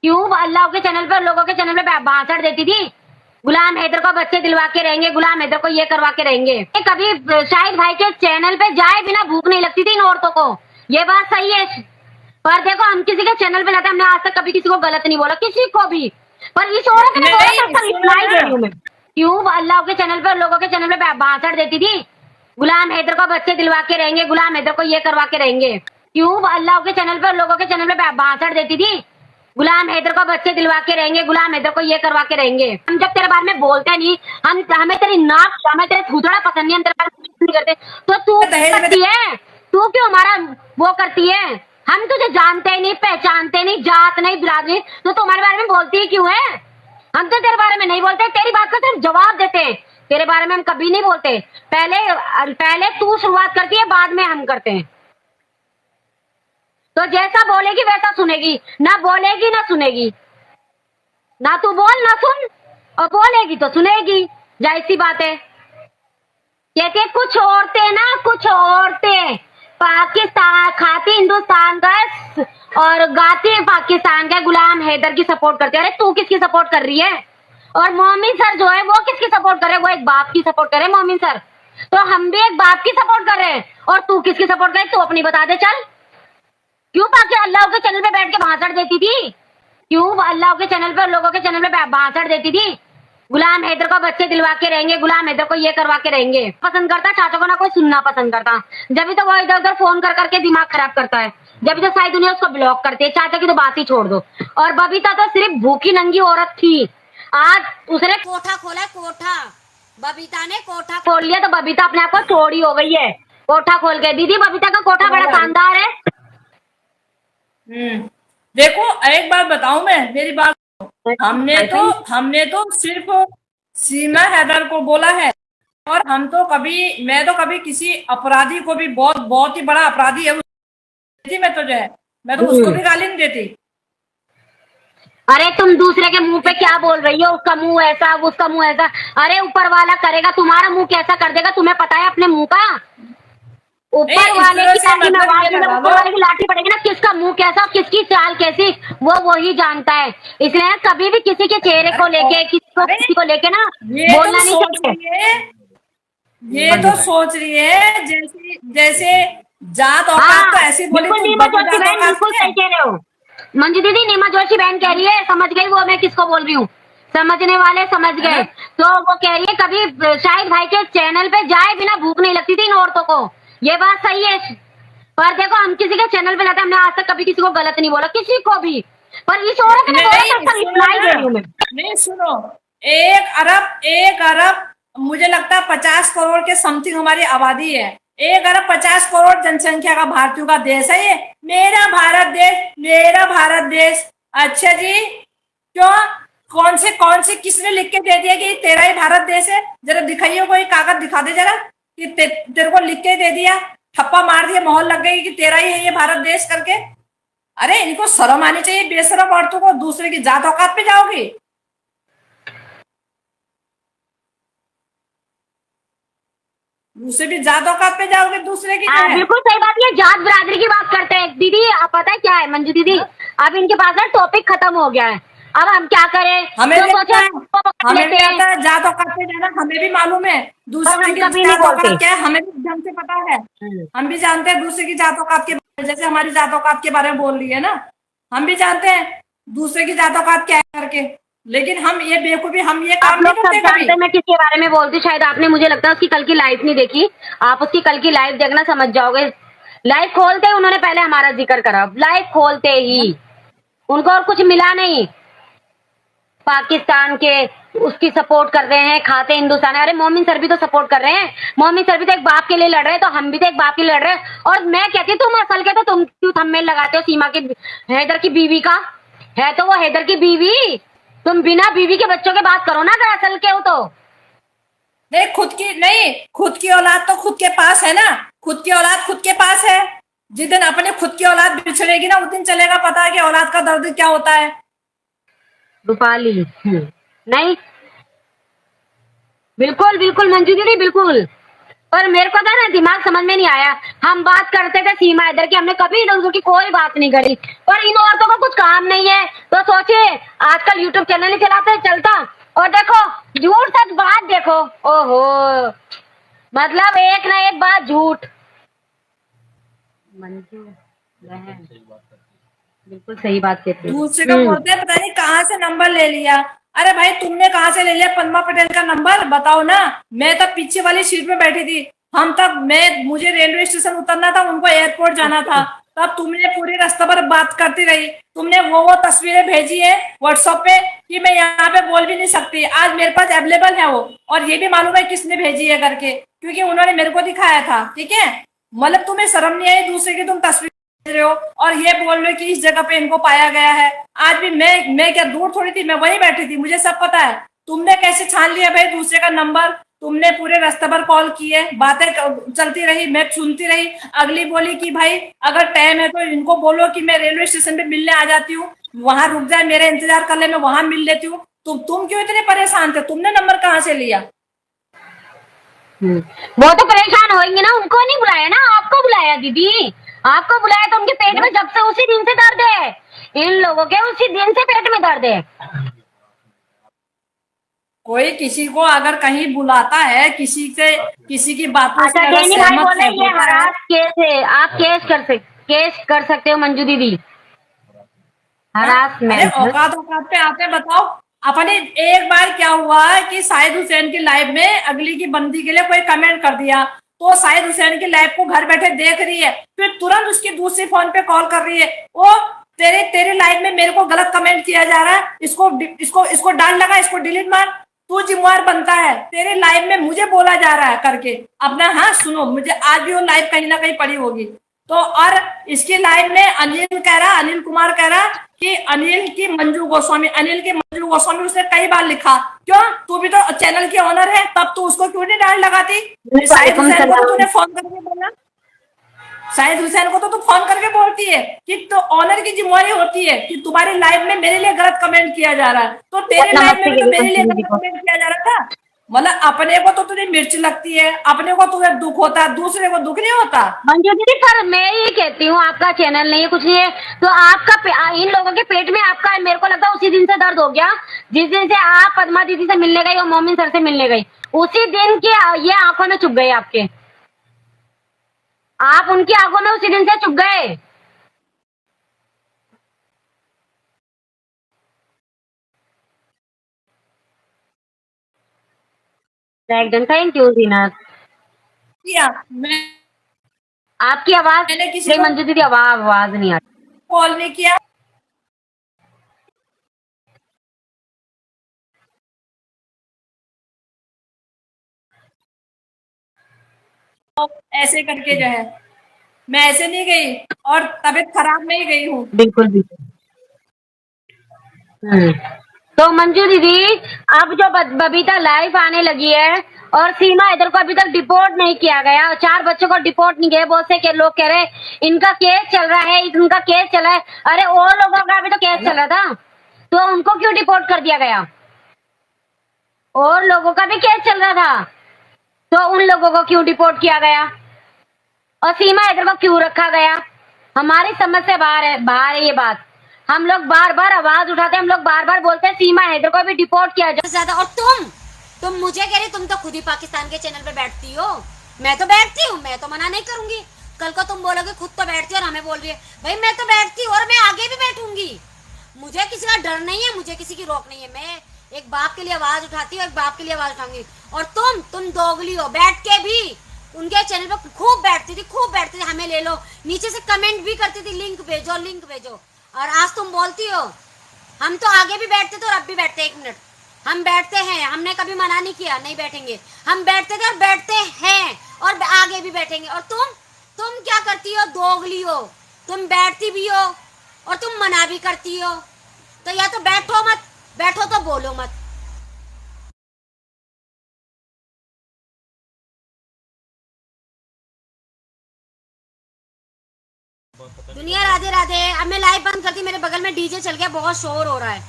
क्यों अल्लाह के चैनल पे, लोगों के चैनल पे भाषण देती थी? गुलाम हैदर को बच्चे दिलवा के रहेंगे, गुलाम हैदर को ये करवा के रहेंगे। कभी शाहिद भाई के चैनल पे जाए बिना भूख नहीं लगती थी इन औरतों को, ये बात सही है। पर देखो, हम किसी के चैनल पे जाते हैं, हमने आज तक कभी किसी को गलत नहीं बोला, किसी को भी। पर इस औरत ने बोला, इसका रिप्लाई दे रही हूँ मैं। क्यों अल्लाह के चैनल पे, लोगों के चैनल पे भाषण देती थी? गुलाम हैदर को बच्चे दिलवा के रहेंगे, गुलाम हैदर को ये करवा के रहेंगे। क्यों अल्लाह के चैनल पे, लोगों के चैनल पे भाषण देती थी? गुलाम हैदर को बच्चे दिलवा के रहेंगे, गुलाम हैदर को ये करवा के रहेंगे। हम जब तेरे बारे में बोलते नहीं, हमें तेरी नाक, हमें तेरे थूथड़ा पसंद नहीं, हम तेरे बारे में नहीं करते, तो तू करती है? तू क्यों हमारा वो करती है? हम तुझे जानते ही नहीं, पहचानते नहीं, जात नहीं, बिरादरी, तो तुम्हारे बारे में बोलती ही क्यों है? हम तो तेरे बारे में नहीं बोलते, तेरी बात का सिर्फ जवाब देते हैं। तेरे बारे में हम कभी नहीं बोलते। पहले तू शुरुआत करती है, बाद में हम करते हैं। तो जैसा बोलेगी वैसा सुनेगी, ना बोलेगी ना सुनेगी। ना तू बोल ना सुन, और बोलेगी तो सुनेगी, जाहिर सी बात है। कहते कुछ औरतें पाकिस्तान खाती हिंदुस्तान का और गाती पाकिस्तान का, गुलाम हैदर की सपोर्ट करते हैं। अरे तू किसकी सपोर्ट कर रही है? और मोमिन सर जो है वो किसकी सपोर्ट कर रहे हैं? वो एक बाप की सपोर्ट कर रहे हैं मोमिन सर। तो हम भी एक बाप की सपोर्ट कर रहे हैं, और तू किसकी सपोर्ट कर रही है? तू अपनी बता दे चल। क्यों पाकि अल्लाह के चैनल पे बैठ के भाषण देती थी? क्यों अल्लाह के चैनल पे, लोगों के चैनल पे भाषण देती थी? गुलाम हैदर को बच्चे दिलवा के रहेंगे, गुलाम हैदर को ये करवा के रहेंगे। पसंद करता चाचा को ना कोई सुनना पसंद करता, जब भी तो वो इधर उधर फोन कर करके दिमाग खराब करता है, जब भी तो सारी दुनिया उसको ब्लॉक करती है। चाचा की तो बात ही छोड़ दो। और बबीता तो सिर्फ भूखी नंगी औरत थी, आज उसने कोठा खोला है, कोठा। बबीता ने कोठा खोल लिया, तो बबीता अपने आप को चोरी हो गई है कोठा खोल के। दीदी बबीता का कोठा बड़ा शानदार है। देखो एक बात बताऊं मैं, मेरी बात, हमने तो सिर्फ सीमा हैदर को बोला है, और मैं तो कभी किसी अपराधी को भी, बहुत ही बड़ा अपराधी है मैं तो उसको भी गाली नहीं देती। अरे तुम दूसरे के मुंह पे क्या बोल रही हो? उसका मुंह ऐसा, उसका मुंह ऐसा। अरे ऊपर वाला करेगा, तुम्हारा मुंह कैसा कर देगा तुम्हें पता है अपने मुंह का? ऊपर वाले की लाठी में आवाज में ऊपर वाले की लाठी पड़ेगी ना, किसका मुंह कैसा, किसकी चाल कैसी, वो वही जानता है। इसलिए कभी भी किसी के चेहरे को लेके, किसी को लेके ना बोलना नहीं चाहिए। ये तो सोच रही है जैसे जात औकात तो ऐसी बोली, बिल्कुल नीमा जोशी बहन, बिल्कुल सही कह रहे हो मंजू दीदी। नीमा जोशी बहन कह रही है, समझ गई वो मैं किसको बोल रही हूँ, समझने वाले समझ गए। तो वो कह रही है कभी शाहिद भाई के चैनल पे जाए बिना भूख नहीं लगती थी इन औरतों को, ये बात सही है। पर देखो, हम किसी के चैनल पे जाते हैं, हमने आज तक कभी किसी को गलत नहीं बोला, किसी को भी। पर इस औरत ने रिप्लाई दे रही हूँ मैं। नहीं सुनो, 1 अरब मुझे लगता है 50 करोड़ के समथिंग हमारी आबादी है। 1 अरब 50 करोड़ जनसंख्या का भारतीयों का देश है ये। मेरा भारत देश, मेरा भारत देश। अच्छा जी, क्यों? कौन से किसने लिख के दे दिया कि तेरा ही भारत देश है? जरा दिखाइए, कोई कागज दिखा दे जरा कि तेरे को लिख के दे दिया, ठप्पा मार दिया, मोहर लग गई कि तेरा ही है ये भारत देश करके। अरे इनको शर्म आनी चाहिए, बेशरम औरतों को। दूसरे की जात औकात पे जाओगी? दूसरे भी जात औकात पे जाओगे, दूसरे की। बिल्कुल सही बात है, जात बिरादरी की बात करते हैं दीदी। आप पता है क्या है मंजू दीदी, अब इनके पास ना टॉपिक खत्म हो गया है। अब हम क्या करें? हमें भी आता है जात औकात पे जाना, हमें भी मालूम है दूसरे की जात औकात क्या है, हमें भी ढंग से पता है। हम भी जानते हैं दूसरे की जात औकात के बारे में, जैसे हमारी जात औकात के बारे में बोल रही है ना, हम भी जानते हैं दूसरे की जात औकात क्या है करके। लेकिन हम ये बेवकूफी, हम ये काम नहीं करते कभी। मैं किसके बारे में बोलती, शायद आपने, मुझे लगता है उसकी कल की लाइव नहीं देखी। आप उसकी कल की लाइव देखना, समझ जाओगे। लाइव खोलते ही उन्होंने पहले हमारा जिक्र करा, लाइव खोलते ही उनको और कुछ मिला नहीं। पाकिस्तान के उसकी सपोर्ट कर रहे हैं, खाते हिंदुस्तान है। अरे मोमिन सर भी तो सपोर्ट कर रहे हैं, मोमिन सर भी तो एक बाप के लिए लड़ रहे हैं, तो हम भी तो एक बाप के लिए लड़ रहे हैं। और मैं कहती हूँ तुम असल के तो तुम क्यों थंबनेल लगाते हो सीमा के, हैदर की बीवी का है तो वो हैदर की बीवी। तुम बिना बीवी के बच्चों के बात करो ना, अगर असल के हो तो। नहीं, खुद की औलाद तो खुद के पास है ना, खुद की औलाद खुद के पास है। जिस दिन अपने खुद की औलाद बिछड़ेगी ना, उस दिन चलेगा पता है कि औलाद का दर्द क्या होता है। रूपाली नहीं, बिल्कुल बिल्कुल मंजू दीदी, बिल्कुल पर मेरे को था ना, दिमाग समझ में नहीं आया। हम बात करते थे सीमा हैदर की, हमने कभी इधर उधर की कोई बात नहीं करी। पर इन औरतों को कुछ काम नहीं है, तो सोचिए आजकल यूट्यूब चैनल ही चलाते चलता, और देखो झूठ सच बात देखो। ओहो, मतलब एक ना एक बात झूठ। मंजू बहन बिल्कुल सही बात कहती दूसरे का है। बोलते हैं पता नहीं कहाँ से नंबर ले लिया। अरे भाई तुमने कहाँ से ले लिया पद्मा पटेल का नंबर, बताओ ना। मैं तब पीछे वाली सीट में बैठी थी। हम तब मैं मुझे रेलवे स्टेशन उतरना था, उनको एयरपोर्ट जाना था। तब तुमने पूरे रास्ते पर बात करती रही। तुमने वो तस्वीरें भेजी है व्हाट्सएप पे कि मैं यहाँ पे बोल भी नहीं सकती। आज मेरे पास अवेलेबल है वो, और ये भी मालूम है किसने भेजी है करके, क्योंकि उन्होंने मेरे को दिखाया था। ठीक है, मतलब तुम्हें शर्म नहीं आई दूसरे की तुम तस्वीर रहे हो और ये बोल रहे हो कि इस जगह पे इनको पाया गया है। आज भी मैं क्या दूर थोड़ी थी, मैं वहीं बैठी थी, मुझे सब पता है। तुमने कैसे छान लिया भाई दूसरे का नंबर। तुमने पूरे रास्ते पर कॉल किए, बातें चलती रही, मैं सुनती रही। अगली बोली कि भाई अगर टाइम है तो इनको बोलो कि मैं रेलवे स्टेशन पे मिलने आ जाती हूँ, वहां रुक जाए, मेरा इंतजार कर ले, मैं वहां मिल लेती हूँ। तुम क्यों इतने परेशान थे, तुमने नंबर कहाँ से लिया? वो तो परेशान होंगे ना, उनको नहीं बुलाया ना, आपको बुलाया दीदी। आपको बुलाया तो उनके पेट में जब से उसी दिन से दर्द है। इन लोगों के उसी दिन से पेट में दर्द है। कोई किसी को अगर कहीं बुलाता है, किसी से किसी की बातों अच्छा से अगर डैनी भाई सहमत बोले ये होता है। हरास केस है, आप केस कर सकते हो मंजू दीदी। हाँ? अरे हरासमेंट। औकात औकात पे आते बताओ। अपने एक बार क्या हुआ कि शाहिद हुसैन की लाइव में अगली की बंदी के लिए कोई कमेंट कर दिया, तो शाहिद हुसैन की लाइव को घर बैठे देख रही है, फिर तुरंत उसकी दूसरी फोन पे कॉल कर रही है, वो तेरे तेरे लाइव में मेरे को गलत कमेंट किया जा रहा है, इसको इसको इसको डांट लगा, इसको डिलीट मार, तू जिम्मेवार बनता है, तेरे लाइव में मुझे बोला जा रहा है करके। अपना हाँ सुनो, मुझे आज भी वो लाइव कहीं ना कहीं पड़ी होगी। तो और इसकी लाइव में अनिल कुमार कह रहा कि अनिल की मंजू गोस्वामी उसने कई बार लिखा, क्यों तू भी तो चैनल की ऑनर है, तब तू उसको क्यों नहीं डांट लगाती? शाहिद वालेकुम हुसैन को तो सलाम। तूने फोन करके बोला, शाहिद हुसैन को तो तू फोन करके बोलती है कि तो ऑनर की जिम्मेवारी होती है कि तुम्हारी लाइव में मेरे लिए गलत कमेंट किया जा रहा है, तो तेरे लाइव में नमस्ते भी के तो लिए मेरे लिए मंजू दीदी गलत को। कमेंट किया जा रहा था। मतलब अपने को तो तुझे मिर्च लगती है, अपने को तुम्हें दुख होता है, दूसरे को दुख नहीं होता। मंजू दीदी पर मैं ये कहती हूँ, आपका चैनल नहीं है, कुछ नहीं है, तो आपका इन लोगों के पेट में आपका, मेरे को लगता है उसी दिन से दर्द हो गया जिस दिन से आप पद्मा दीदी से मिलने गई और मोमिन सर से मिलने गई, उसी दिन के ये आंखों में चुभ गए आपके। आप उनकी आंखों में उसी दिन से चुभ गए। थैंक यू जीना। किया मैं आपकी आवाज मैंने किसी नहीं को मंजू दीदी, आवाज नहीं आ रही। कॉल नहीं किया। ऐसे करके जो है, मैं ऐसे नहीं गई और तबीयत खराब में ही गई हूँ। बिल्कुल बिल्कुल। तो मंजू दीदी, अब जो बबीता लाइव आने लगी है और सीमा इधर को अभी तक डिपोर्ट नहीं किया गया, 4 बच्चों को डिपोर्ट नहीं किया, बहुत से के लोग कह रहे हैं इनका केस चल रहा है, इनका केस चला है। अरे और लोगों का भी तो केस चल रहा था, तो उनको क्यों डिपोर्ट कर दिया गया? और लोगों का भी केस चल रहा था, तो उन लोगों को क्यों डिपोर्ट किया गया? और सीमा हैदर को क्यों रखा गया? हमारी समझ से बाहर है ये बात। हम लोग बार बार आवाज उठाते हैं, हम लोग बार बार बोलते हैं सीमा हैदर को भी डिपोर्ट किया जाए ज्यादा। और तुम मुझे कह रही, तुम तो खुद ही पाकिस्तान के चैनल पे बैठती हो। मैं तो बैठती हूँ, मैं तो मना नहीं करूंगी। कल को तुम बोलोगे खुद तो बैठती हो और हमें बोल रही है, भाई मैं तो बैठती हूँ और मैं आगे भी बैठूंगी। मुझे किसी का डर नहीं है, मुझे किसी की रोक नहीं है। मैं एक बाप के लिए आवाज उठाती हूँ, एक बाप के लिए आवाज उठाऊंगी। और तुम दोगली हो, बैठ के भी उनके चैनल पे खूब बैठती थी, हमें ले लो, नीचे से कमेंट भी करती थी, लिंक भेजो। और आज तुम बोलती हो हम तो आगे भी बैठते थे और अब भी बैठते। 1 मिनट, हम बैठते हैं, हमने कभी मना नहीं किया नहीं बैठेंगे। हम बैठते थे और बैठते हैं और आगे भी बैठेंगे। और तुम क्या करती हो? दोगली हो, तुम बैठती भी हो और तुम मना भी करती हो। तो या तो बैठो तो बोलो मत। दुनिया राधे राधे। अब मैं लाइव बंद करती, मेरे बगल में डीजे चल गया, बहुत शोर हो रहा है।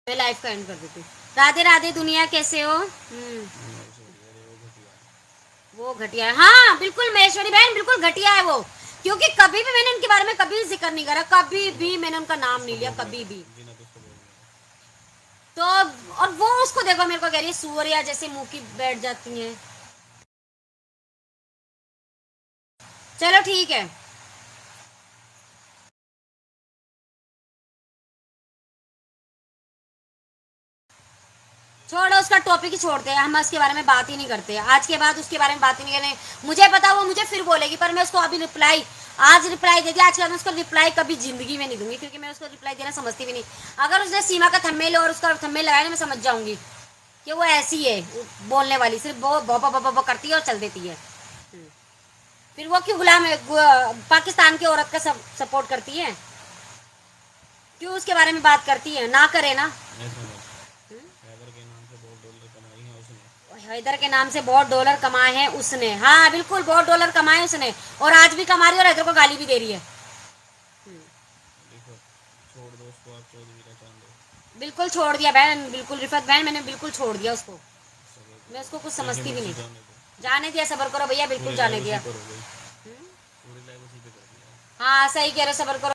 मैं लाइफ का एंड कर देती हूँ। राधे राधे दुनिया, कैसे हो? वो घटिया है, हाँ बिल्कुल महेश्वरी बहन, बिल्कुल घटिया है वो, क्योंकि कभी भी मैंने उनके बारे में कभी जिक्र नहीं करा, कभी भी मैंने उनका नाम नहीं लिया, कभी भी। तो और वो उसको देखो, मेरे को कह रही है सूर्या जैसे मुंह की बैठ जाती हैं। चलो ठीक है, छोड़ो उसका टॉपिक ही छोड़ते हैं, हम उसके बारे में बात ही नहीं करते, आज के बाद उसके बारे में बात ही नहीं करने। मुझे पता वो मुझे फिर बोलेगी, पर मैं उसको अभी रिप्लाई, आज रिप्लाई दे दिया, आज के बाद मैं उसको रिप्लाई कभी जिंदगी में नहीं दूंगी, क्योंकि मैं उसको रिप्लाई देना समझती भी नहीं। अगर उसने सीमा का थंबनेल और उसका थंबनेल लगाया ना, मैं समझ जाऊंगी कि वो ऐसी है बोलने वाली, सिर्फ वो बो करती है और चल देती है। फिर वो क्यों गुलाम है, पाकिस्तान की औरत का सपोर्ट करती है, क्यों उसके बारे में बात करती है? ना करे ना। हैदर के नाम से बहुत डॉलर कमाए हैं उसने, हाँ बिल्कुल बहुत डॉलर कमाए उसने, और आज भी कमा रही है, और हैदर को गाली भी दे रही है। बिल्कुल छोड़ दिया बहन, बिल्कुल रिफत बहन, मैंने बिल्कुल छोड़ दिया उसको, मैं उसको कुछ समझती भी नहीं। जाने दिया, सबर करो भैया, बिल्कुल जाने दिया। हाँ सही कह रहे हो, सबर करो।